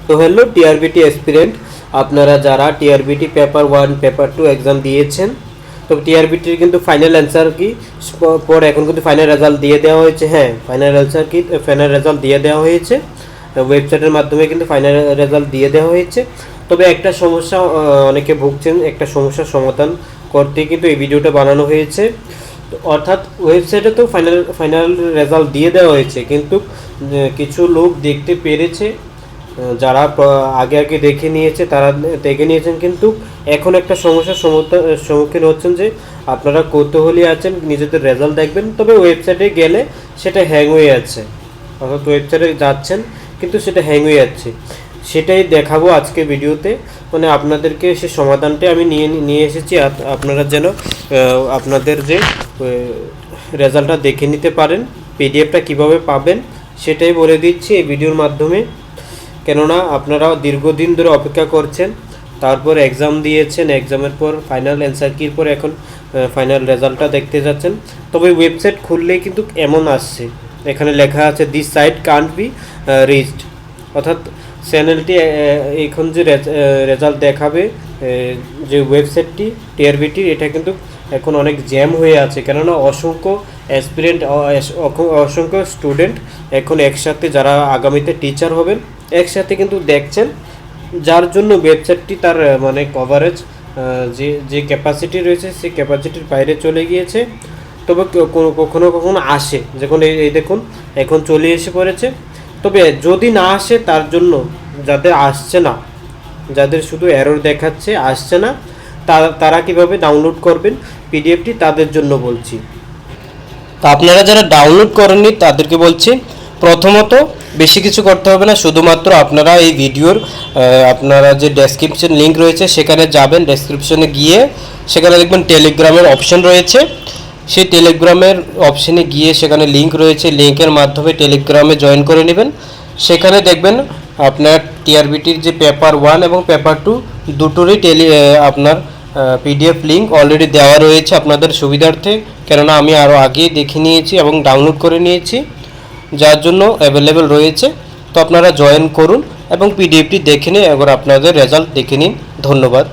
তো hello TRBT aspirant, আপনারা যারা টিআরবিটি পেপার 1 পেপার 2 এক্সাম দিয়েছেন, তো টিআরবিটির কিন্তু ফাইনাল অ্যান্সার কি পর এখন কিন্তু ফাইনাল রেজাল্ট দিয়ে দেওয়া হয়েছে। হ্যাঁ, ফাইনাল অ্যান্সার কি ফাইনাল রেজাল্ট দিয়ে দেওয়া হয়েছে, ওয়েবসাইটের মাধ্যমে কিন্তু ফাইনাল রেজাল্ট দিয়ে দেওয়া হয়েছে। তবে একটা সমস্যা অনেকে ভুগছেন, একটা সমস্যার সমাধান করতে কিন্তু এই ভিডিওটা বানানো হয়েছে। অর্থাৎ ওয়েবসাইটে তো ফাইনাল রেজাল্ট দিয়ে দেওয়া হয়েছে, কিন্তু কিছু লোক দেখতে পেরেছে, যারা আগে আগে দেখে নিয়েছে তারা দেখে নিয়েছেন, কিন্তু এখন একটা সমস্যার সম্মুখীন হচ্ছেন যে আপনারা কৌতূহলী আছেন, নিজেদের রেজাল্ট দেখবেন, তবে ওয়েবসাইটে গেলে সেটা হ্যাং হয়ে যাচ্ছে। অর্থাৎ ওয়েবসাইটে যাচ্ছেন কিন্তু সেটা হ্যাং হয়ে যাচ্ছে। সেটাই দেখাবো আজকে ভিডিওতে, মানে আপনাদেরকে সে সমাধানটা আমি নিয়ে এসেছি, আপনারা যেন আপনাদের যে রেজাল্টটা দেখে নিতে পারেন। পিডিএফটা কিভাবে পাবেন সেটাই বলে দিচ্ছি এই ভিডিওর মাধ্যমে, কেননা আপনারা দীর্ঘদিন ধরে অপেক্ষা করছেন, তারপর এক্সাম দিয়েছেন, এক্সামের পর ফাইনাল অ্যান্সার কির পর এখন ফাইনাল রেজাল্টটা দেখতে যাচ্ছেন। তবে ওয়েবসাইট খুললেই কিন্তু এমন আসছে, এখানে লেখা আছে this site can't be reached, অর্থাৎ চ্যানেলটি এখন যে রেজাল্ট দেখাবে, যে ওয়েবসাইটটি টিআরবিটির, এটা কিন্তু এখন অনেক জ্যাম হয়ে আছে, কেননা অসংখ্য অ্যাসপিরেন্ট, অসংখ্য স্টুডেন্ট এখন একসাথে, যারা আগামীতে টিচার হবেন, একসাথে কিন্তু দেখছেন, যার জন্য ওয়েবসাইটটি তার মানে কভারেজ যে ক্যাপাসিটি রয়েছে সেই ক্যাপাসিটির বাইরে চলে গিয়েছে। তবে কখনো কখনো আসে, যখন এই দেখুন এখন চলে এসে পড়েছে। তবে যদি না আসে, তার জন্য যাদের আসছে না, যাদের শুধু এরর দেখাচ্ছে, আসছে না, তারা কিভাবে ডাউনলোড করবেন পিডিএফটি তাদের জন্য বলছি। তা আপনারা যারা ডাউনলোড করেননি তাদেরকে বলছি, প্রথমত বেশি কিছু করতে হবে না, শুধুমাত্র আপনারা এই ভিডিওর আপনারা যে ডেসক্রিপশন লিঙ্ক রয়েছে সেখানে যাবেন, ডেসক্রিপশনে গিয়ে সেখানে দেখবেন টেলিগ্রামের অপশন রয়েছে, সেই টেলিগ্রামের অপশনে গিয়ে সেখানে লিঙ্ক রয়েছে, লিঙ্কের মাধ্যমে টেলিগ্রামে জয়েন করে নেবেন। সেখানে দেখবেন আপনার টিআরবিটির যে পেপার 1 এবং পেপার 2 দুটোরই আপনার পিডিএফ লিঙ্ক অলরেডি দেওয়া রয়েছে আপনাদের সুবিধার্থে, কেননা আমি আরও আগেই দেখে নিয়েছি এবং ডাউনলোড করে নিয়েছি, যার জন্য অ্যাভেলেবেল রয়েছে। তো আপনারা জয়েন করুন এবং পিডিএফটি দেখে নিন, এবার আপনাদের রেজাল্ট দেখে নিন। ধন্যবাদ।